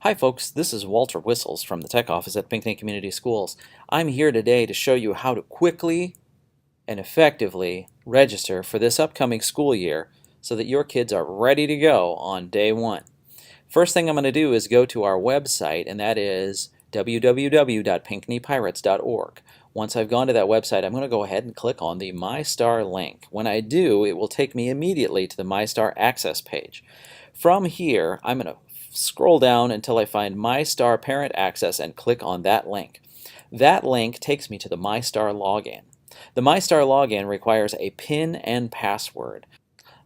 Hi folks, this is Walter Whistles from the Tech Office at Pinckney Community Schools. I'm here today to show you how to quickly and effectively register for this upcoming school year so that your kids are ready to go on day one. First thing I'm going to do is go to our website, and that is www.pinckneypirates.org. Once I've gone to that website, I'm going to go ahead and click on the MyStar link. When I do, it will take me immediately to the MyStar Access page. From here, I'm going to scroll down until I find MyStar Parent Access and click on that link. That link takes me to the MyStar login. The MyStar login requires a PIN and password.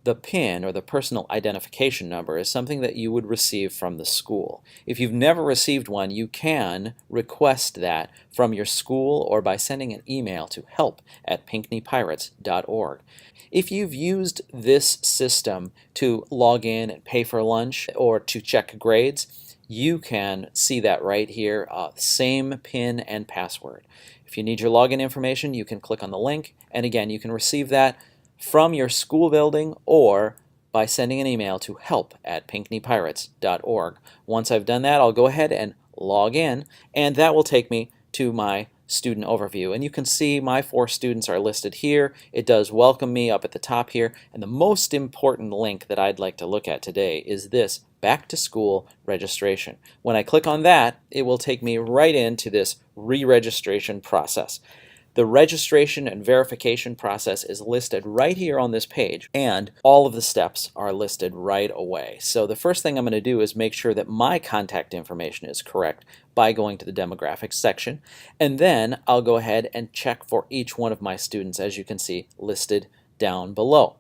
The PIN, or the personal identification number, is something that you would receive from the school. If you've never received one, you can request that from your school or by sending an email to help@pinckneypirates.org. If you've used this system to log in and pay for lunch or to check grades, you can see that right here, same PIN and password. If you need your login information, you can click on the link, and again, you can receive that from your school building or by sending an email to help@pinckneypirates.org. Once I've done that, I'll go ahead and log in, and that will take me to my student overview. And you can see my 4 students are listed here. It does welcome me up at the top here. And the most important link that I'd like to look at today is this Back to School registration. When I click on that, it will take me right into this re-registration process. The registration and verification process is listed right here on this page, and all of the steps are listed right away. So the first thing I'm going to do is make sure that my contact information is correct by going to the demographics section, and then I'll go ahead and check for each one of my students, as you can see listed down below.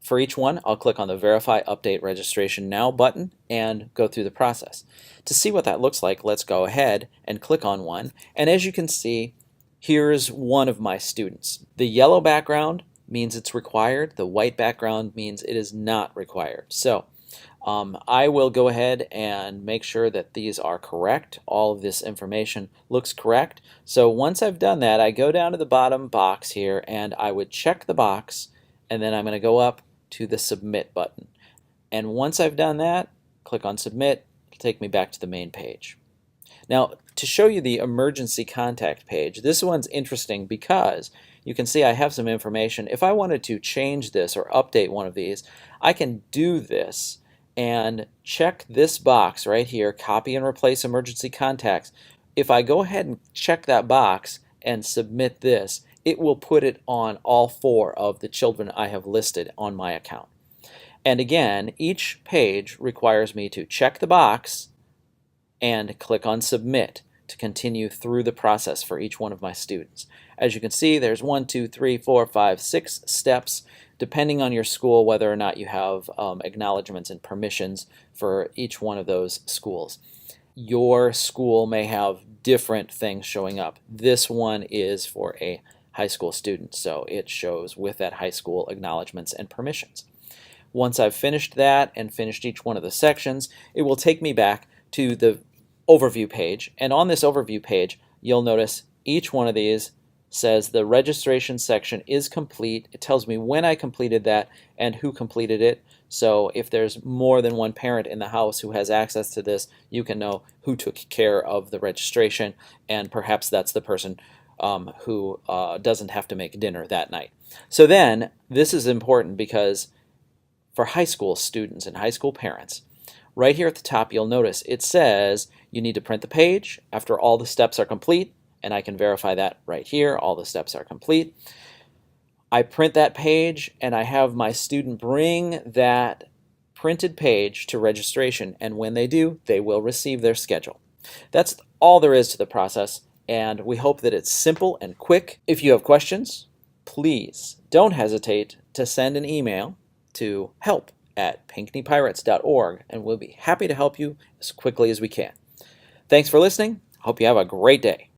For each one, I'll click on the Verify Update Registration Now button and go through the process. To see what that looks like, let's go ahead and click on one, and as you can see, here's one of my students. The yellow background means it's required. The white background means it is not required. So I will go ahead and make sure that these are correct. All of this information looks correct. So once I've done that, I go down to the bottom box here and I would check the box, and then I'm going to go up to the Submit button. And once I've done that, click on Submit. It'll take me back to the main page. Now, to show you the emergency contact page, this one's interesting because you can see I have some information. If I wanted to change this or update one of these, I can do this and check this box right here, copy and replace emergency contacts. If I go ahead and check that box and submit this, it will put it on all 4 of the children I have listed on my account. And again, each page requires me to check the box and click on Submit to continue through the process for each one of my students. As you can see, there's 1, 2, 3, 4, 5, 6 steps, depending on your school, whether or not you have acknowledgments and permissions for each one of those schools. Your school may have different things showing up. This one is for a high school student, so it shows with that high school acknowledgments and permissions. Once I've finished that and finished each one of the sections, it will take me back to the overview page, and on this overview page you'll notice each one of these says the registration section is complete. It tells me when I completed that and who completed it, so if there's more than one parent in the house who has access to this, you can know who took care of the registration, and perhaps that's the person who doesn't have to make dinner that night. So then this is important because for high school students and high school parents, right here at the top, you'll notice it says you need to print the page after all the steps are complete, and I can verify that right here. All the steps are complete. I print that page, and I have my student bring that printed page to registration, and when they do, they will receive their schedule. That's all there is to the process, and we hope that it's simple and quick. If you have questions, please don't hesitate to send an email to help@pinckneypirates.org, and we'll be happy to help you as quickly as we can. Thanks for listening. Hope you have a great day.